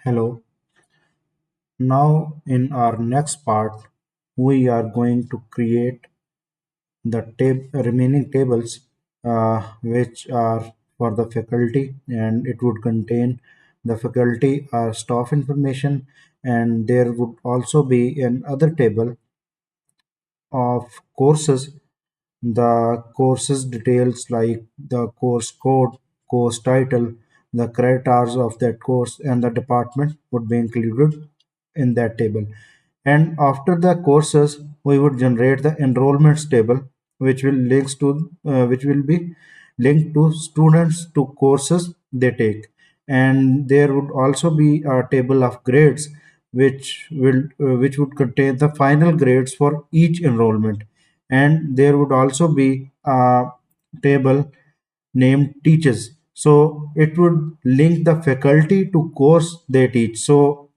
Hello. Now, in our next part, we are going to create the remaining tables which are for the faculty, and it would contain the faculty staff information, and there would also be another table of courses, the courses details like the course code, course title, the credit hours of that course, and the department would be included in that table. And after the courses, we would generate the enrollments table, which will be linked to students to courses they take. And there would also be a table of grades, which would contain the final grades for each enrollment. And there would also be a table named teachers, so it would link the faculty to course they teach. So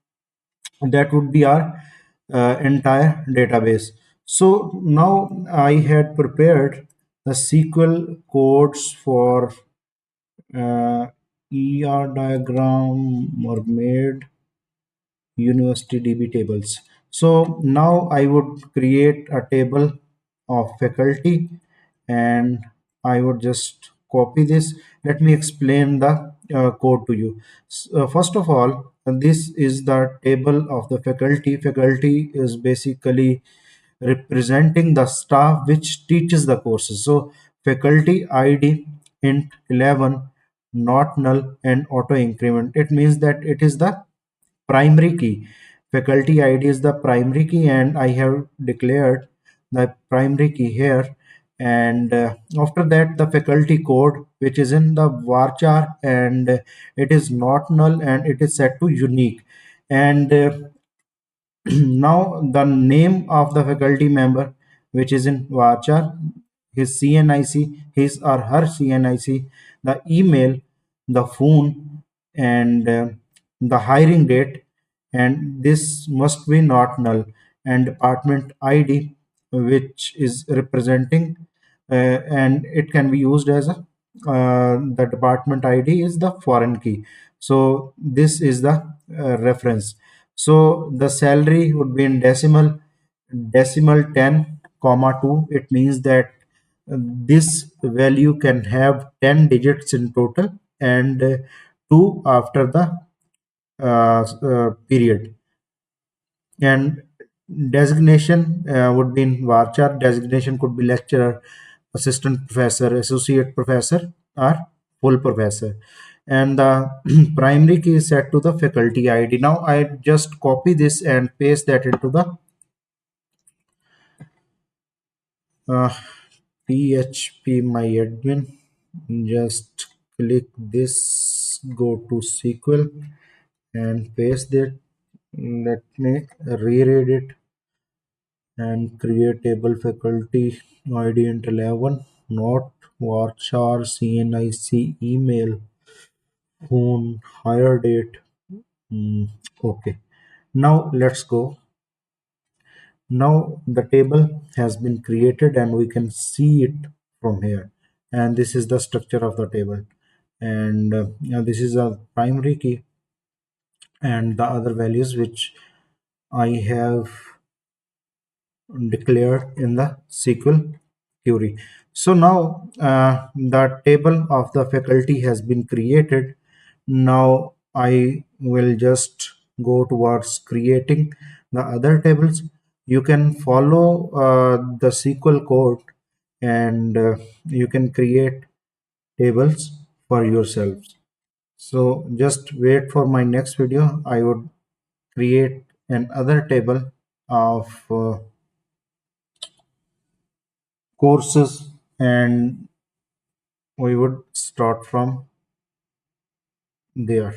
that would be our entire database. So now I had prepared the SQL codes for ER diagram, mermaid, university DB tables. So now I would create a table of faculty, and I would just copy this. Let me explain the code to you. First of all, this is the table of the faculty. Faculty is basically representing the staff which teaches the courses. So faculty ID int 11, not null, and auto increment. It means that it is the primary key. Faculty ID is the primary key, and I have declared the primary key here. And after that, the faculty code, which is in the varchar, and it is not null, and it is set to unique. And now the name of the faculty member, which is in varchar, his CNIC, his or her CNIC, the email, the phone, and the hiring date, and this must be not null. And department ID, which is representing, and it can be used as a the department ID is the foreign key. So this is the reference. So the salary would be in decimal 10 comma 2. It means that this value can have 10 digits in total, and 2 after the period. And designation would be in varchar. Designation could be lecturer, assistant professor, associate professor, or full professor. And the primary key is set to the faculty ID. Now I just copy this and paste that into the uh, PHP my admin. Just click this, go to SQL and paste it. Let me reread it and create table faculty ID int 11, not varchar, CNIC, email, phone, hire date. Okay, now let's go. Now the table has been created and we can see it from here. And this is the structure of the table. And this is a primary key and the other values which I have declared in the SQL query. So now the table of the faculty has been created. Now I will just go towards creating the other tables. You can follow the SQL code, and you can create tables for yourselves. So just wait for my next video. I would create another table of courses, and we would start from there.